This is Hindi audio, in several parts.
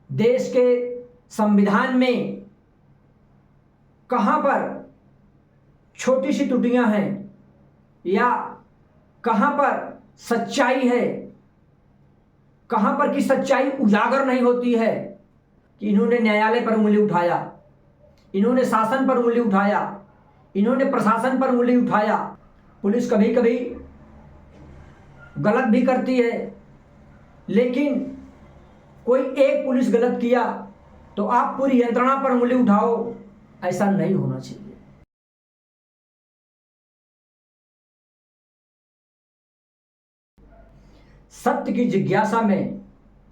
देश के संविधान में कहाँ पर छोटी सी त्रुटियां हैं या कहाँ पर सच्चाई है, कहाँ पर की सच्चाई उजागर नहीं होती है कि इन्होंने न्यायालय पर उंगली उठाया, इन्होंने शासन पर उंगली उठाया, इन्होंने प्रशासन पर उंगली उठाया। पुलिस कभी कभी गलत भी करती है, लेकिन कोई एक पुलिस गलत किया तो आप पूरी यंत्रणा पर उंगली उठाओ, ऐसा नहीं होना चाहिए। सत्य की जिज्ञासा में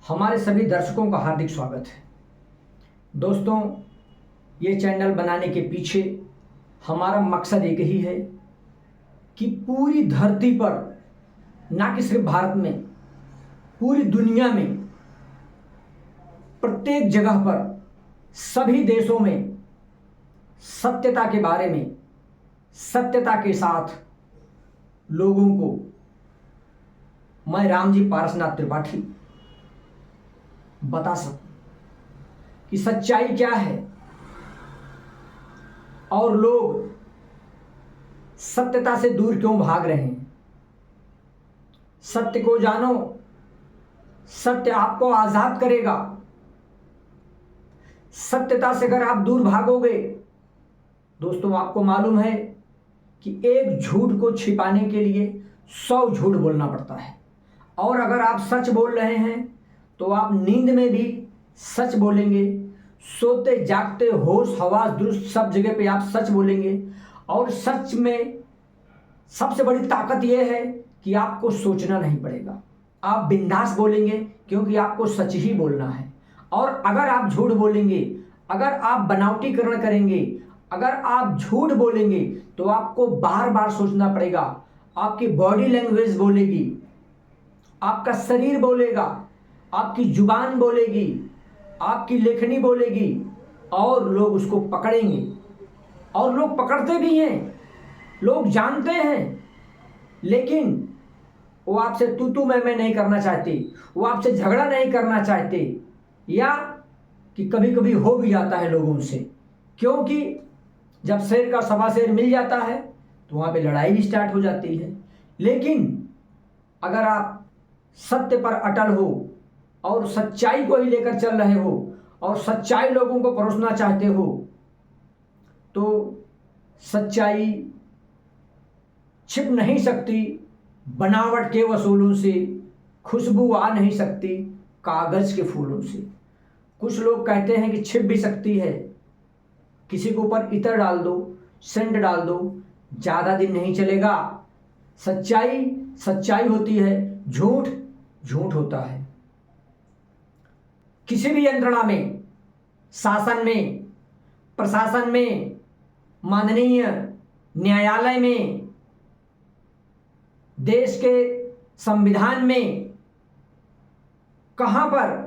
हमारे सभी दर्शकों का हार्दिक स्वागत है। दोस्तों, ये चैनल बनाने के पीछे हमारा मकसद एक ही है कि पूरी धरती पर, ना कि सिर्फ भारत में, पूरी दुनिया में, प्रत्येक जगह पर, सभी देशों में सत्यता के बारे में, सत्यता के साथ लोगों को मैं रामजी पारसनाथ त्रिपाठी बता सकूं कि सच्चाई क्या है और लोग सत्यता से दूर क्यों भाग रहे हैं। सत्य को जानो, सत्य आपको आजाद करेगा। सत्यता से अगर आप दूर भागोगे, दोस्तों आपको मालूम है कि एक झूठ को छिपाने के लिए 100 झूठ बोलना पड़ता है, और अगर आप सच बोल रहे हैं तो आप नींद में भी सच बोलेंगे, सोते जागते होश हवास दुरुस्त सब जगह पे आप सच बोलेंगे। और सच में सबसे बड़ी ताकत यह है कि आपको सोचना नहीं पड़ेगा, आप बिंदास बोलेंगे क्योंकि आपको सच ही बोलना है। और अगर आप झूठ बोलेंगे, अगर आप बनावटीकरण करेंगे, अगर आप झूठ बोलेंगे तो आपको बार बार सोचना पड़ेगा। आपकी बॉडी लैंग्वेज बोलेगी, आपका शरीर बोलेगा, आपकी जुबान बोलेगी, आपकी लेखनी बोलेगी, और लोग उसको पकड़ेंगे। और लोग पकड़ते भी हैं, लोग जानते हैं, लेकिन वो आपसे तू मैं नहीं करना चाहते, वो आपसे झगड़ा नहीं करना चाहते, या कि कभी कभी हो भी जाता है लोगों से, क्योंकि जब शेर का सवा शेर मिल जाता है तो वहाँ पे लड़ाई भी स्टार्ट हो जाती है। लेकिन अगर आप सत्य पर अटल हो और सच्चाई को ही लेकर चल रहे हो और सच्चाई लोगों को परोसना चाहते हो, तो सच्चाई छिप नहीं सकती बनावट के वसूलों से, खुशबू आ नहीं सकती कागज के फूलों से। कुछ लोग कहते हैं कि छिप भी सकती है, किसी के ऊपर इत्र डाल दो, सेंट डाल दो, ज़्यादा दिन नहीं चलेगा। सच्चाई सच्चाई होती है, झूठ झूठ होता है। किसी भी यंत्रणा में, शासन में, प्रशासन में, माननीय न्यायालय में, देश के संविधान में कहाँ पर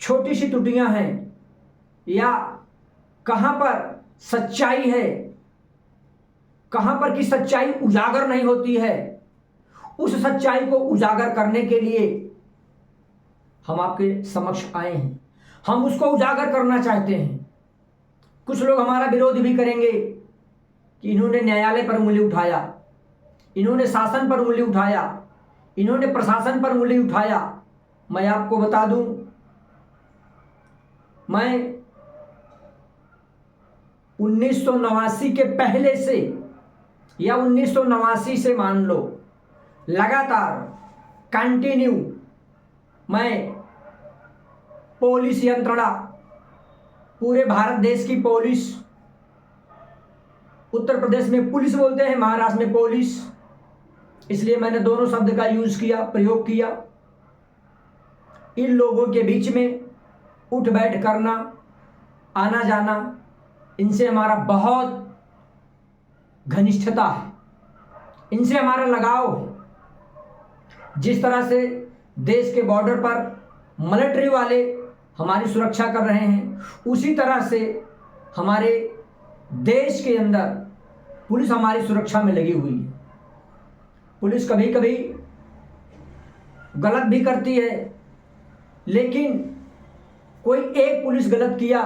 छोटी सी त्रुटियां हैं या कहाँ पर सच्चाई है, कहाँ पर की सच्चाई उजागर नहीं होती है, उस सच्चाई को उजागर करने के लिए हम आपके समक्ष आए हैं। हम उसको उजागर करना चाहते हैं। कुछ लोग हमारा विरोध भी करेंगे कि इन्होंने न्यायालय पर उंगली उठाया, इन्होंने शासन पर उंगली उठाया, इन्होंने प्रशासन पर उंगली उठाया। मैं आपको बता दूं, मैं 1989 के पहले से या 1989 से मान लो लगातार कंटिन्यू मैं पुलिस यंत्रणा, पूरे भारत देश की पुलिस, उत्तर प्रदेश में पुलिस बोलते हैं, महाराष्ट्र में पुलिस, इसलिए मैंने दोनों शब्द का यूज किया, प्रयोग किया। इन लोगों के बीच में उठ बैठ करना, आना जाना, इनसे हमारा बहुत घनिष्ठता है, इनसे हमारा लगाव है। जिस तरह से देश के बॉर्डर पर मिलिट्री वाले हमारी सुरक्षा कर रहे हैं, उसी तरह से हमारे देश के अंदर पुलिस हमारी सुरक्षा में लगी हुई है। पुलिस कभी कभी गलत भी करती है, लेकिन कोई एक पुलिस गलत किया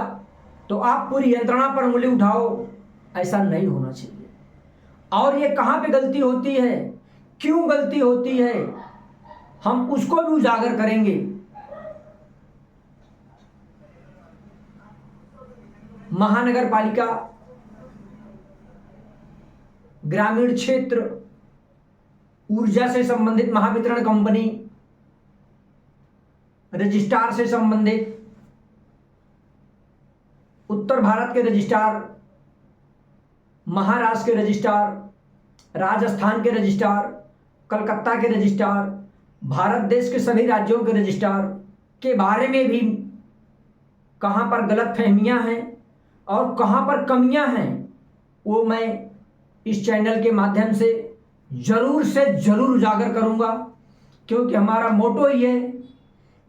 तो आप पूरी यंत्रणा पर उंगली उठाओ, ऐसा नहीं होना चाहिए। और ये कहाँ पे गलती होती है, क्यों गलती होती है, हम उसको भी उजागर करेंगे। महानगर पालिका, ग्रामीण क्षेत्र, ऊर्जा से संबंधित महावितरण कंपनी, रजिस्ट्रार से संबंधित, उत्तर भारत के रजिस्ट्रार, महाराष्ट्र के रजिस्ट्रार, राजस्थान के रजिस्ट्रार, कलकत्ता के रजिस्ट्रार, भारत देश के सभी राज्यों के रजिस्ट्रार के बारे में भी कहाँ पर गलतफहमियां हैं और कहाँ पर कमियां हैं, वो मैं इस चैनल के माध्यम से ज़रूर उजागर करूंगा। क्योंकि हमारा मोटो ही है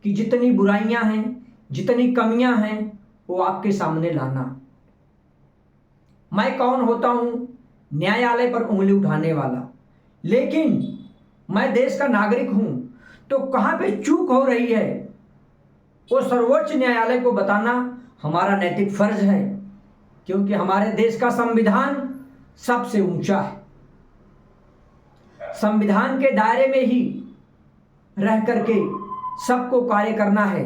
कि जितनी बुराइयां हैं, जितनी कमियां हैं, वो आपके सामने लाना। मैं कौन होता हूं? न्यायालय पर उंगली उठाने वाला। लेकिन मैं देश का नागरिक हूं, तो कहां पे चूक हो रही है वो सर्वोच्च न्यायालय को बताना हमारा नैतिक फर्ज है। क्योंकि हमारे देश का संविधान सबसे ऊंचा है। संविधान के दायरे में ही रह करके सबको कार्य करना है,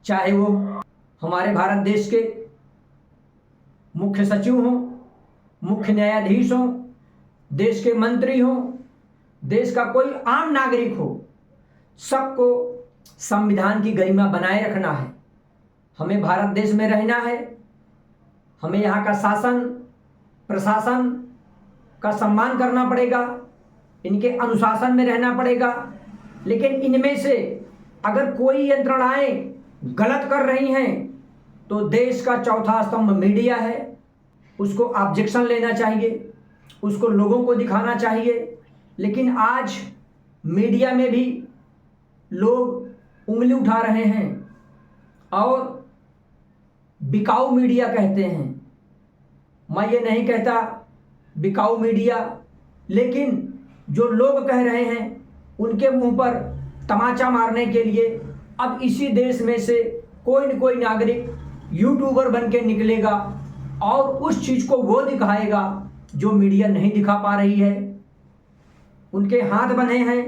चाहे वो हमारे भारत देश के मुख्य सचिव हों, मुख्य न्यायाधीश हों, देश के मंत्री हों, देश का कोई आम नागरिक हो, सबको संविधान की गरिमा बनाए रखना है। हमें भारत देश में रहना है, हमें यहाँ का शासन प्रशासन का सम्मान करना पड़ेगा, इनके अनुशासन में रहना पड़ेगा। लेकिन इनमें से अगर कोई यंत्रणाएं गलत कर रही हैं तो देश का चौथा स्तंभ मीडिया है, उसको ऑब्जेक्शन लेना चाहिए, उसको लोगों को दिखाना चाहिए। लेकिन आज मीडिया में भी लोग उंगली उठा रहे हैं और बिकाऊ मीडिया कहते हैं। मैं ये नहीं कहता बिकाऊ मीडिया, लेकिन जो लोग कह रहे हैं उनके मुंह पर तमाचा मारने के लिए अब इसी देश में से कोई न कोई नागरिक यूट्यूबर बन के निकलेगा और उस चीज़ को वो दिखाएगा जो मीडिया नहीं दिखा पा रही है। उनके हाथ बंधे हैं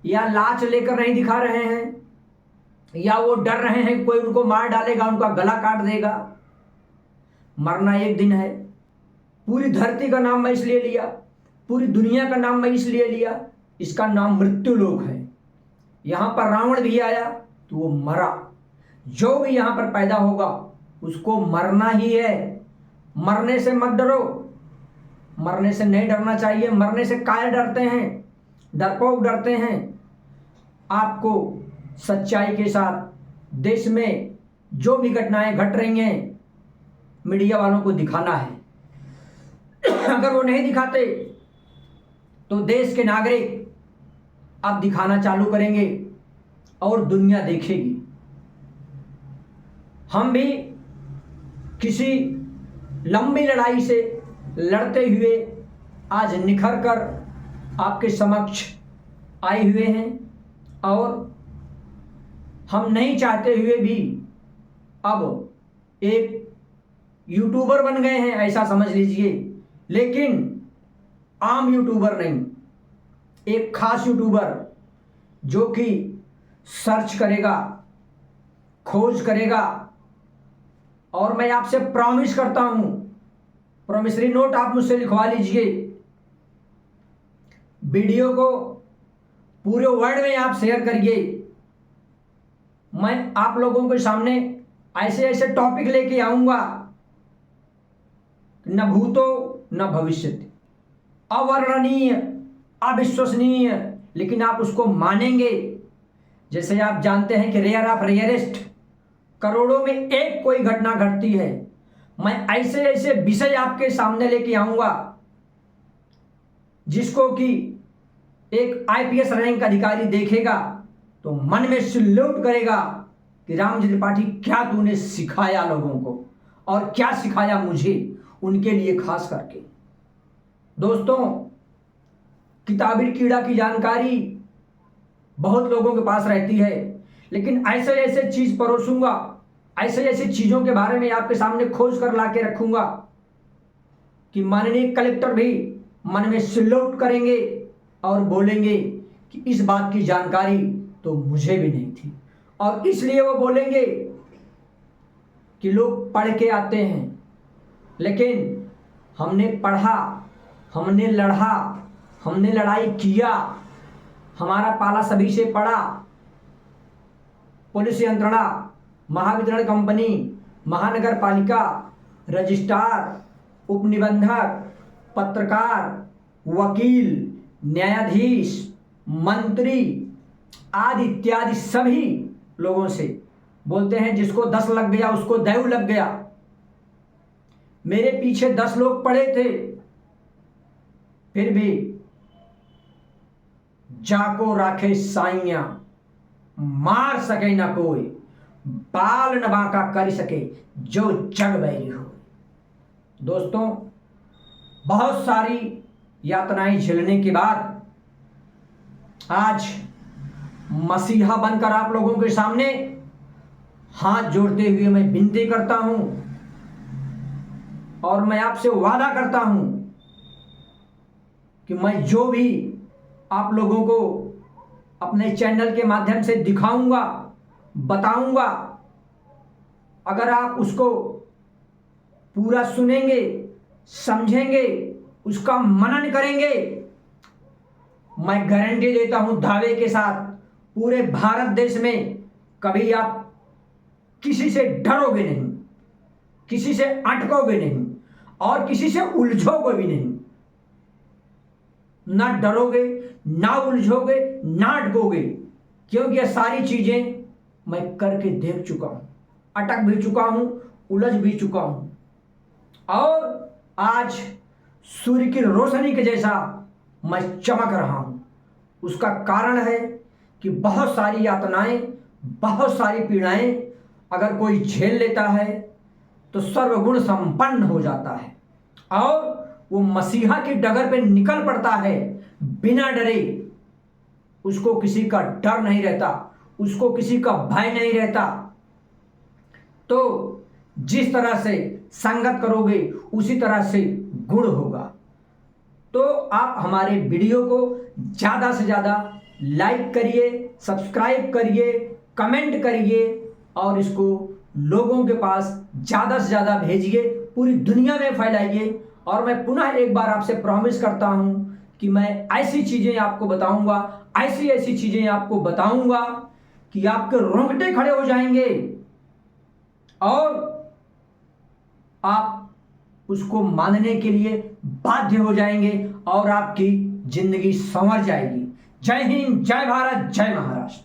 या लाच लेकर नहीं दिखा रहे हैं, या वो डर रहे हैं कोई उनको मार डालेगा, उनका गला काट देगा। मरना एक दिन है। पूरी धरती का नाम मैं इसलिए लिया, पूरी दुनिया का नाम मैं इसलिए लिया, इसका नाम मृत्युलोक है। यहाँ पर रावण भी आया तो वो मरा। जो भी यहाँ पर पैदा होगा उसको मरना ही है। मरने से मत डरो, मरने से नहीं डरना चाहिए। मरने से काहे डरते हैं? डरपोक डरते हैं। आपको सच्चाई के साथ देश में जो भी घटनाएं घट रही हैं मीडिया वालों को दिखाना है। अगर वो नहीं दिखाते तो देश के नागरिक अब दिखाना चालू करेंगे और दुनिया देखेगी। हम भी किसी लंबी लड़ाई से लड़ते हुए आज निखर कर आपके समक्ष आए हुए हैं और हम नहीं चाहते हुए भी अब एक यूट्यूबर बन गए हैं, ऐसा समझ लीजिए। लेकिन आम यूट्यूबर नहीं, एक खास यूट्यूबर जो कि सर्च करेगा, खोज करेगा। और मैं आपसे प्रॉमिस करता हूं, प्रॉमिसरी नोट आप मुझसे लिखवा लीजिए, वीडियो को पूरे वर्ल्ड में आप शेयर करिए। मैं आप लोगों के सामने ऐसे ऐसे टॉपिक लेके आऊंगा, न भूतो न भविष्य, अवर्णनीय, अविश्वसनीय, लेकिन आप उसको मानेंगे। जैसे आप जानते हैं कि रेयर ऑफ रेयरेस्ट, करोड़ों में एक कोई घटना घटती है। मैं ऐसे ऐसे विषय आपके सामने लेके आऊंगा जिसको कि एक आईपीएस रैंक अधिकारी देखेगा तो मन में सल्यूट करेगा कि रामजी त्रिपाठी क्या तूने सिखाया लोगों को, और क्या सिखाया मुझे, उनके लिए खास करके। दोस्तों, किताबी कीड़ा की जानकारी बहुत लोगों के पास रहती है, लेकिन ऐसे ऐसे चीज परोसूंगा, ऐसे ऐसे चीजों के बारे में आपके सामने खोज कर ला के रखूंगा कि माननीय कलेक्टर भी मन में सैल्यूट करेंगे और बोलेंगे कि इस बात की जानकारी तो मुझे भी नहीं थी। और इसलिए वो बोलेंगे कि लोग पढ़ के आते हैं, लेकिन हमने पढ़ा, हमने लड़ा, हमने लड़ाई किया, हमारा पाला सभी से पड़ा। पुलिस यंत्रणा, महावितरण कंपनी, महानगर पालिका, रजिस्ट्रार, उपनिबंधक, पत्रकार, वकील, न्यायाधीश, मंत्री आदि इत्यादि सभी लोगों से बोलते हैं जिसको 10 लग गया उसको दैव लग गया। मेरे पीछे 10 लोग पड़े थे, फिर भी जाको राखे साइयां, मार सके ना कोई, बाल न बांका कर सके जो जग बैरी हो। दोस्तों, बहुत सारी यातनाएं झेलने के बाद आज मसीहा बनकर आप लोगों के सामने हाथ जोड़ते हुए मैं विनती करता हूं और मैं आपसे वादा करता हूं कि मैं जो भी आप लोगों को अपने चैनल के माध्यम से दिखाऊंगा, बताऊंगा, अगर आप उसको पूरा सुनेंगे, समझेंगे, उसका मनन करेंगे, मैं गारंटी देता हूं दावे के साथ पूरे भारत देश में कभी आप किसी से डरोगे नहीं, किसी से अटकोगे नहीं और किसी से उलझोगे भी नहीं। ना डरोगे, ना उलझोगे, ना अटकोगे, क्योंकि ये सारी चीजें मैं करके देख चुका हूं, अटक भी चुका हूं, उलझ भी चुका हूं और आज सूर्य की रोशनी के जैसा मैं चमक रहा हूं। उसका कारण है कि बहुत सारी यातनाएं, बहुत सारी पीड़ाएं अगर कोई झेल लेता है तो सर्वगुण संपन्न हो जाता है और वो मसीहा की डगर पे निकल पड़ता है बिना डरे। उसको किसी का डर नहीं रहता, उसको किसी का भय नहीं रहता। तो जिस तरह से संगत करोगे उसी तरह से गुण होगा। तो आप हमारे वीडियो को ज़्यादा से ज़्यादा लाइक करिए, सब्सक्राइब करिए, कमेंट करिए और इसको लोगों के पास ज़्यादा से ज़्यादा भेजिए, पूरी दुनिया में फैलाइए। और मैं पुनः एक बार आपसे प्रॉमिस करता हूं कि मैं ऐसी चीज़ें आपको बताऊंगा, ऐसी ऐसी चीज़ें आपको बताऊंगा कि आपके रोंगटे खड़े हो जाएंगे और आप उसको मानने के लिए बाध्य हो जाएंगे और आपकी जिंदगी संवर जाएगी। जय हिंद, जय भारत, जय महाराष्ट्र।